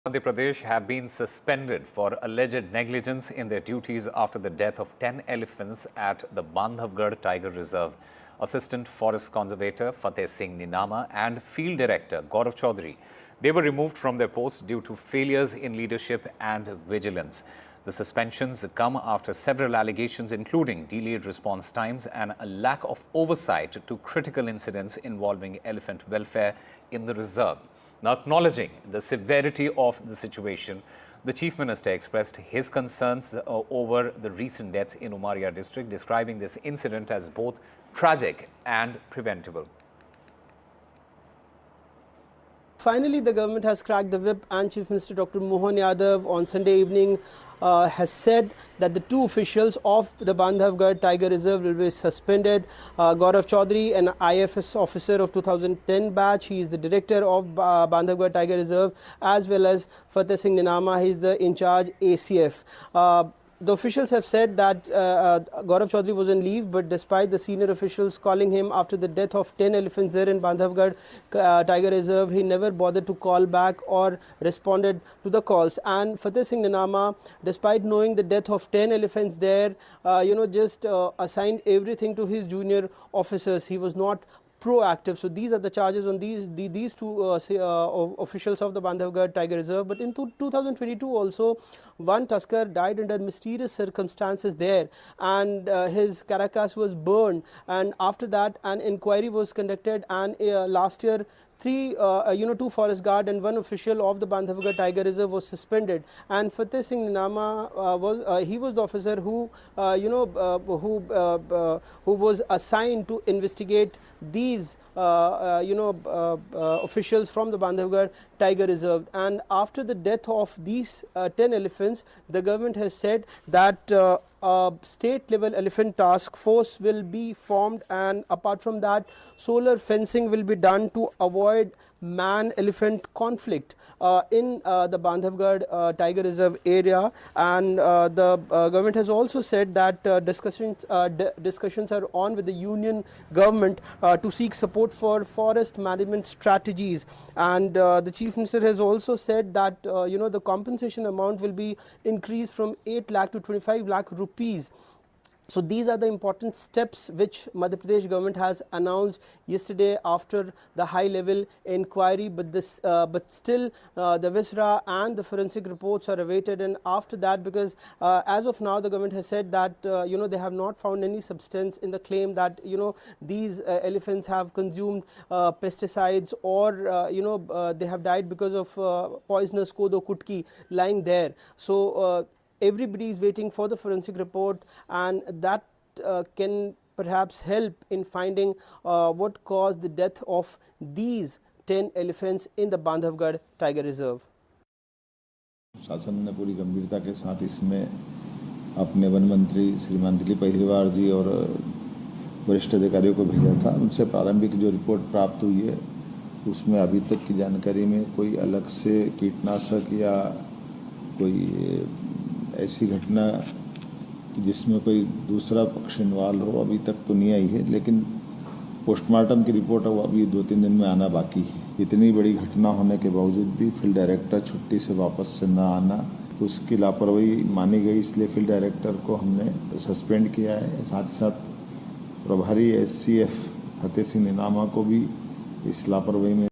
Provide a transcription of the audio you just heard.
Madhya Pradesh have been suspended for alleged negligence in their duties after the death of 10 elephants at the Bandhavgarh Tiger Reserve. Assistant Forest Conservator Fateh Singh Ninama and Field Director Gaurav Chaudhary, they were removed from their posts due to failures in leadership and vigilance. The suspensions come after several allegations including delayed response times and a lack of oversight to critical incidents involving elephant welfare in the reserve. Now, acknowledging the severity of the situation, the Chief Minister expressed his concerns over the recent deaths in Umaria district, describing this incident as both tragic and preventable. Finally, the government has cracked the whip, and Chief Minister Dr. Mohan Yadav on Sunday evening has said that the two officials of the Bandhavgarh Tiger Reserve will be suspended. Gaurav Chaudhary, an IFS officer of 2010 batch, he is the director of Bandhavgarh Tiger Reserve, as well as Fateh Singh Ninama, he is the in charge ACF. The officials have said that Gaurav Chaudhary was on leave, but despite the senior officials calling him after the death of 10 elephants there in Bandhavgarh Tiger Reserve, he never bothered to call back or responded to the calls. And Fateh Singh Ninama, despite knowing the death of 10 elephants there, just assigned everything to his junior officers. He was not proactive. So these are the charges on these two officials of the Bandhavgarh Tiger Reserve. But in 2022 also, one tusker died under mysterious circumstances there, and his carcass was burned. And after that, an inquiry was conducted, and last year, two forest guard and one official of the Bandhavgarh Tiger Reserve was suspended. And Fateh Singh Ninama was the officer who was assigned to investigate these officials from the Bandhavgarh Tiger Reserve. And after the death of these 10 elephants, the government has said that a state level elephant task force will be formed, and apart from that, solar fencing will be done to avoid man-elephant conflict in the Bandhavgarh Tiger Reserve area. And the government has also said that discussions are on with the union government to seek support for forest management strategies. And the Chief Minister has also said that the compensation amount will be increased from 8 lakh to 25 lakh rupees. So these are the important steps which Madhya Pradesh government has announced yesterday after the high level inquiry, but still the VA-SAI and the forensic reports are awaited. And after that, because as of now the government has said that they have not found any substance in the claim that these elephants have consumed pesticides, or they have died because of poisonous kodo kutki lying there. So everybody is waiting for the forensic report, and that can perhaps help in finding what caused the death of these 10 elephants in the Bandhavgarh Tiger Reserve. शासन ने पूरी गंभीरता के साथ इसमें अपने one मंत्री श्रीमान दिलीप अहिरवार जी और वरिष्ठ अधिकारियों को भेजा था। उनसे प्रारंभिक जो रिपोर्ट प्राप्त हुई है, उसमें अभी तक की जानकारी में कोई अलग से कीटनाशक या कोई ऐसी घटना जिसमें कोई दूसरा पक्ष इन्वॉल्व हो अभी तक तो नहीं आई है, लेकिन पोस्टमार्टम की रिपोर्ट वो अभी 2-3 दिन में आना बाकी है। इतनी बड़ी घटना होने के बावजूद भी फील्ड डायरेक्टर छुट्टी से वापस से ना आना, उसकी लापरवाही मानी गई, इसलिए फील्ड डायरेक्टर को हमने सस्पेंड किया है। साथ ही साथ प्रभारी SCF फतेह सिंह निनामा को भी इस लापरवाही में